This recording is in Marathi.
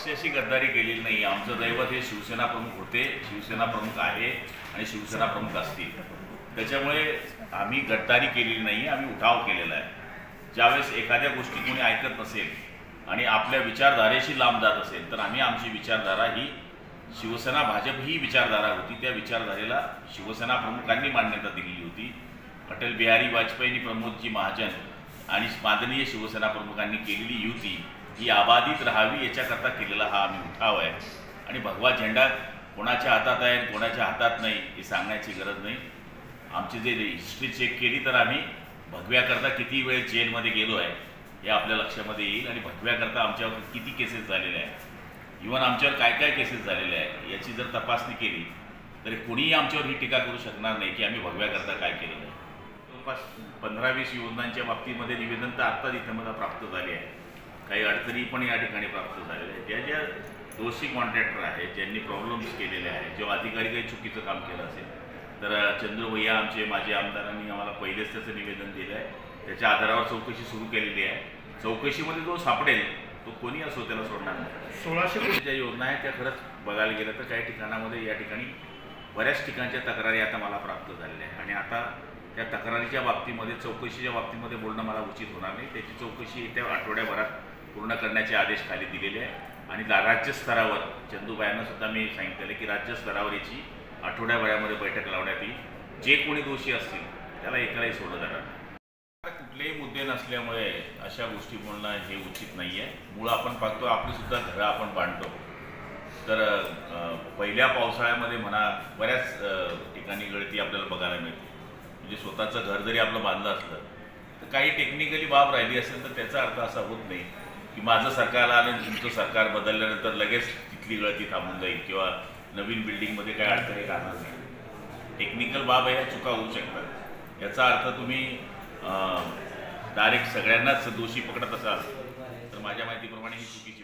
पक्षाशी गद्दारी केलेली नाही. आमचं दैवत हे शिवसेना प्रमुख होते, शिवसेना प्रमुख आहे आणि शिवसेना प्रमुख असतील. त्याच्यामुळे आम्ही गद्दारी केलेली नाही, आम्ही उठाव केलेला आहे. ज्यावेळेस एखाद्या गोष्टी कोणी ऐकत नसेल आणि आपल्या विचारधारेशी लांब जात असेल तर आम्ही आमची विचारधारा ही शिवसेना भाजप ही विचारधारा होती, त्या विचारधारेला शिवसेना प्रमुखांनी मान्यता दिलेली होती. अटल बिहारी वाजपेयी, प्रमोदजी महाजन आणि माननीय शिवसेना प्रमुखांनी केलेली युती ही अबाधित राहावी याच्याकरता केलेला हा आम्ही उठाव आहे. आणि भगवा झेंडा कोणाच्या हातात आहे कोणाच्या हातात नाही हे सांगण्याची गरज नाही. आमची जे हिस्ट्री चेक केली तर आम्ही भगव्याकरता किती वेळ जेलमध्ये गेलो आहे हे आपल्या लक्षामध्ये येईल आणि भगव्याकरता आमच्यावर किती केसेस झालेल्या आहेत, इव्हन आमच्यावर काय काय केसेस झालेले आहे याची जर तपासणी केली तरी कोणीही आमच्यावर ही टीका करू शकणार नाही की आम्ही भगव्याकरता काय केलेलं आहे. जवळपास 15-20 योजनांच्या बाबतीमध्ये निवेदन तर आत्ताच इथं मला प्राप्त झाले आहे. काही अडचणी पण या ठिकाणी प्राप्त झालेल्या आहेत. ज्या ज्या दोषी कॉन्ट्रॅक्टर आहेत, ज्यांनी प्रॉब्लेम्स केलेले आहेत, जेव्हा अधिकारी काही चुकीचं काम केलं असेल तर चंद्र भैया आमचे माजी आमदारांनी आम्हाला पहिलेच त्याचं निवेदन दिलं आहे. त्याच्या आधारावर चौकशी सुरू केलेली आहे. चौकशीमध्ये जो सापडेल तो कोणी असो त्याला सोडणार नाही. 1600 कोटी ज्या योजना आहेत त्या खरंच बघायला गेलं तर काही ठिकाणामध्ये या ठिकाणी बऱ्याच ठिकाणच्या तक्रारी आता मला प्राप्त झालेल्या आहे आणि आता त्या तक्रारीच्या बाबतीमध्ये चौकशीच्या बाबतीमध्ये बोलणं मला उचित होणार नाही. त्याची चौकशी येत्या आठवड्याभरात पूर्ण करण्याचे आदेश खाली दिलेले आहे आणि राज्यस्तरावर चंदूबायांना सुद्धा मी सांगितलेलं की राज्यस्तरावर याची आठवड्याभरामध्ये बैठक लावण्यात येईल. जे कोणी दोषी असतील त्याला एकालाही सोडलं जाणार. कुठलेही मुद्दे नसल्यामुळे अशा गोष्टी बोलणं हे उचित नाही आहे. मुळं आपण पाहतो आपलीसुद्धा घरं आपण बांधतो तर पहिल्या पावसाळ्यामध्ये म्हणा बऱ्याच ठिकाणी गळती आपल्याला बघायला मिळते. म्हणजे स्वतःचं घर जरी आपलं बांधलं असलं तर काही टेक्निकली बाब राहिली असेल तर त्याचा अर्थ असा होत नाही की माझं सरकार आलं आणि तुमचं सरकार बदलल्यानंतर लगेच तिथली गळती थांबून जाईल किंवा नवीन बिल्डिंगमध्ये काही अडचणी राहणार नाही. टेक्निकल बाब आहे, चुका होऊ शकतात. याचा अर्थ तुम्ही डायरेक्ट सगळ्यांनाच दोषी पकडत असाल तर माझ्या माहितीप्रमाणे ही चुकीची